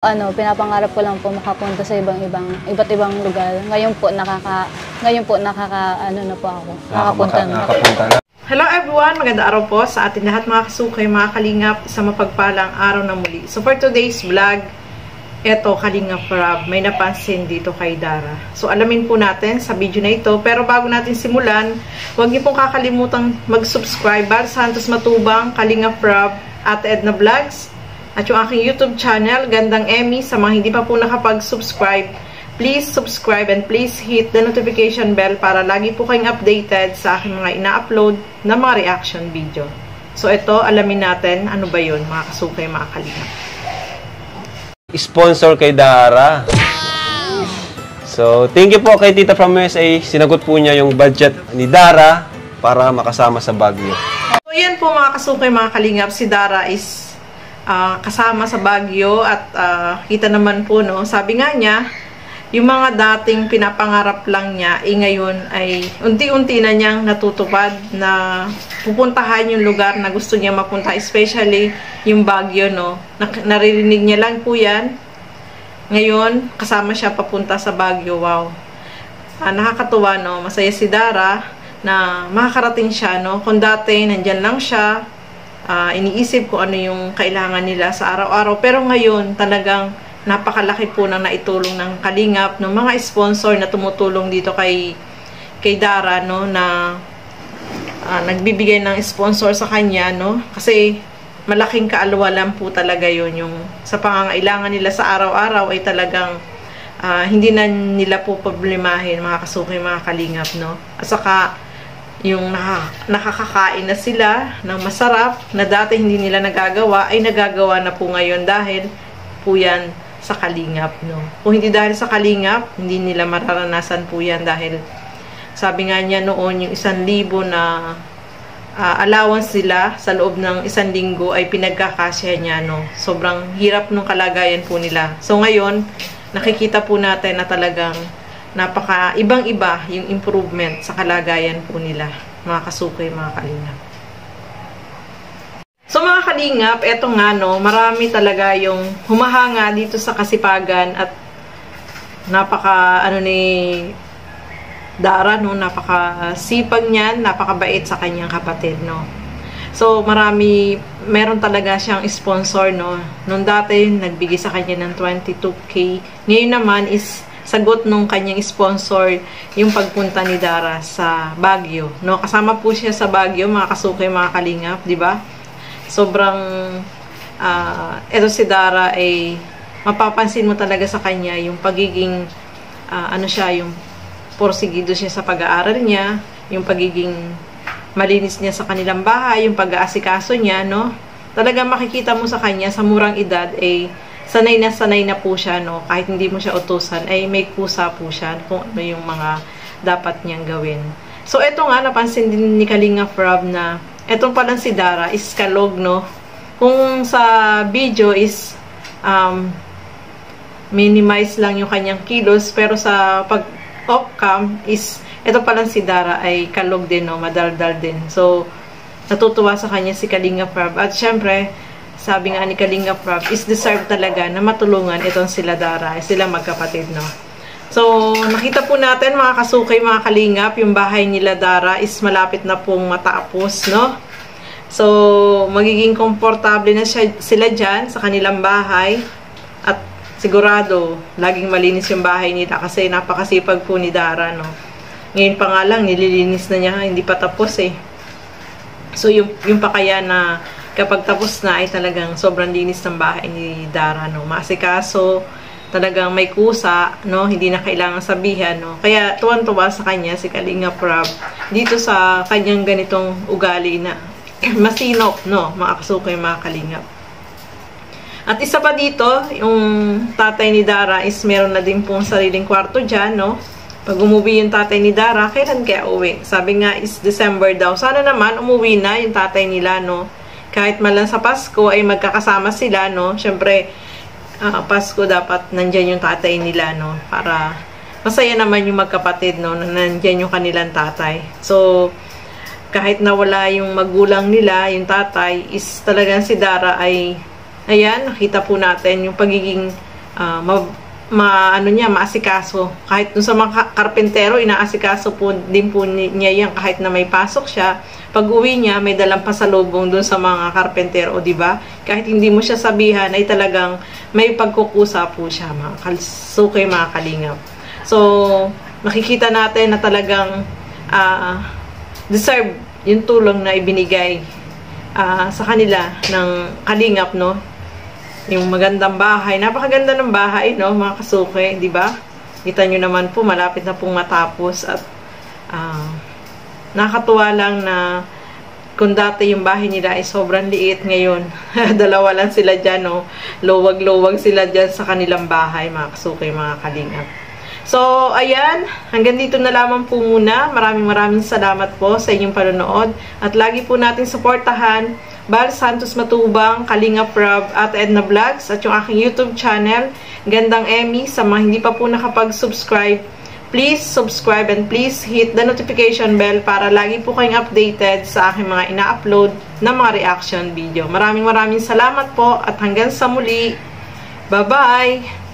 Pinapangarap ko lang po makapunta sa iba't ibang lugar. Ngayon po ano na po ako. Nakapunta na. Hello everyone! Magandang araw po sa ating lahat mga kasukay, mga kalingap, sa mapagpalang araw na muli. So for today's vlog, eto Kalingap Rob, may napansin dito kay Dara. So alamin po natin sa video na ito. Pero bago natin simulan, huwag niyo pong kakalimutang mag-subscribe. Bar Santos Matubang, Kalingap Rob, Ate Edna Vlogs, at yung aking YouTube channel, Gandang Emmy. Sa mga hindi pa po nakapag-subscribe, please subscribe and please hit the notification bell para lagi po kayong updated sa aking mga ina-upload na mga reaction video. So ito, alamin natin ano ba yun, mga kasukay, mga kalingap. Sponsor kay Dara. So, thank you po kay Tita from USA. Sinagot po niya yung budget ni Dara para makasama sa Baguio. So yan po mga kasukay, mga kalingap, si Dara is kasama sa Baguio at kita naman po, no, sabi nga niya, yung mga dating pinapangarap lang niya, ngayon ay unti-unti na niyang natutupad na pupuntahan yung lugar na gusto niya mapunta, especially yung Baguio, no. Naririnig niya lang po yan. Ngayon, kasama siya papunta sa Baguio. Wow. Nakakatuwa, no. Masaya si Dara na makakarating siya, no. Kung dati, nandyan lang siya, iniisip ko ano yung kailangan nila sa araw-araw. Pero ngayon, talagang napakalaki po ng naitulong ng Kalingap, ng mga sponsor na tumutulong dito kay Dara, no, na nagbibigay ng sponsor sa kanya, no, kasi malaking kaalwalan po talaga yun, yung sa pangangailangan nila sa araw-araw ay talagang hindi na nila po problemahin, mga kasukay, mga Kalingap, no. At saka yung nakakakain na sila ng masarap na dati hindi nila nagagawa, ay nagagawa na po ngayon dahil po yan sa Kalingap, no. Kung hindi dahil sa Kalingap, hindi nila mararanasan po yan dahil sabi nga niya noon, yung 1,000 na allowance nila sa loob ng 1 linggo ay pinagkakasya niya, no. Sobrang hirap nung kalagayan po nila. So ngayon, nakikita po natin na talagang napaka ibang-iba yung improvement sa kalagayan po nila, mga kasukay, mga kalingap. So mga kalingap, eto nga, no, marami talaga yung humahanga dito sa kasipagan at napaka ni Dara, no, napaka sipag niyan, napakabait sa kanyang kapatid, no. So meron talaga siyang sponsor, no. Nung dati nagbigay sa kanya ng 22K. Ngayon naman is sagot nung kanyang sponsor yung pagpunta ni Dara sa Baguio, no. Kasama po siya sa Baguio, mga kasukay, mga kalingap, di ba? Sobrang eto si Dara ay mapapansin mo talaga sa kanya yung pagiging yung porsigido siya sa pag-aaral niya, yung pagiging malinis niya sa kanilang bahay, yung pag-aasikaso niya, no. Talagang makikita mo sa kanya sa murang edad ay sanay na po siya, no. Kahit hindi mo siya utusan, ay may kusa po siya kung ano yung mga dapat niyang gawin. So, eto nga, napansin din ni Kalingap Rob na etong palang si Dara is kalog, no. Kung sa video is minimize lang yung kanyang kilos, pero sa pag-off-cam is eto palang si Dara ay kalog din, no, madaldal din. So, natutuwa sa kanya si Kalingap Rob. At syempre, sabi nga ni Kalingap Rob, is deserve talaga na matulungan itong sila Dara, sila magkapatid, no. So, nakita po natin, mga kasukay, mga kalingap, yung bahay nila Dara is malapit na pong matapos, no. So, magiging komportable na sila dyan sa kanilang bahay at sigurado, laging malinis yung bahay nila kasi napakasipag po ni Dara, no. Ngayon pa nga lang, nililinis na niya, hindi pa tapos eh. So, yung pa kaya na kapag tapos na ay talagang sobrang linis ng bahay ni Dara, no. Maasikaso, talagang may kusa, no, hindi na kailangan sabihan, no. Kaya tuwan-tuwa sa kanya si Kalingap Rob dito sa kanyang ganitong ugali na masinop, no, mga kasukay, mga kalingap. At isa pa dito, yung tatay ni Dara is meron na din pong sariling kwarto dyan, no. Pag umuwi yung tatay ni Dara, kailan kaya uwi? Sabi nga is December daw. Sana naman umuwi na yung tatay nila, no. Kahit malang sa Pasko ay magkakasama sila, no. Siyempre, Pasko dapat nandyan yung tatay nila, no. Para masaya naman yung magkapatid, no, na nandyan yung kanilang tatay. So, kahit nawala yung magulang nila, yung tatay, is talagang si Dara ay, ayan, nakita po natin yung pagiging maasikaso. Kahit dun sa mga karpentero, inaasikaso po din po niya yan kahit na may pasok siya. Pag uwi niya, may dalang pasalubong dun sa mga karpentero, di ba? Kahit hindi mo siya sabihan, ay talagang may pagkukusa po siya, mga kasukay, mga kalingap. So, makikita natin na talagang deserve yung tulong na ibinigay sa kanila ng kalingap, no? Yung magandang bahay. Napakaganda ng bahay, no, mga kasuke, di ba? Kita nyo naman po, malapit na pong matapos at nakakatuwa lang na kung dati yung bahay nila ay sobrang liit, ngayon dalawa lang sila dyan, no? Luwag-luwag sila dyan sa kanilang bahay, mga kasuke, mga kalingap. So, ayan, hanggang dito na lamang po muna. Maraming salamat po sa inyong panonood at lagi po natin suportahan Bal Santos Matubang, Kalingap Rob at Edna Vlogs at yung aking YouTube channel, Gandang Emmy. Sa mga hindi pa po nakapag-subscribe, please subscribe and please hit the notification bell para lagi po kayong updated sa aking mga ina-upload na mga reaction video. Maraming salamat po at hanggang sa muli. Bye-bye!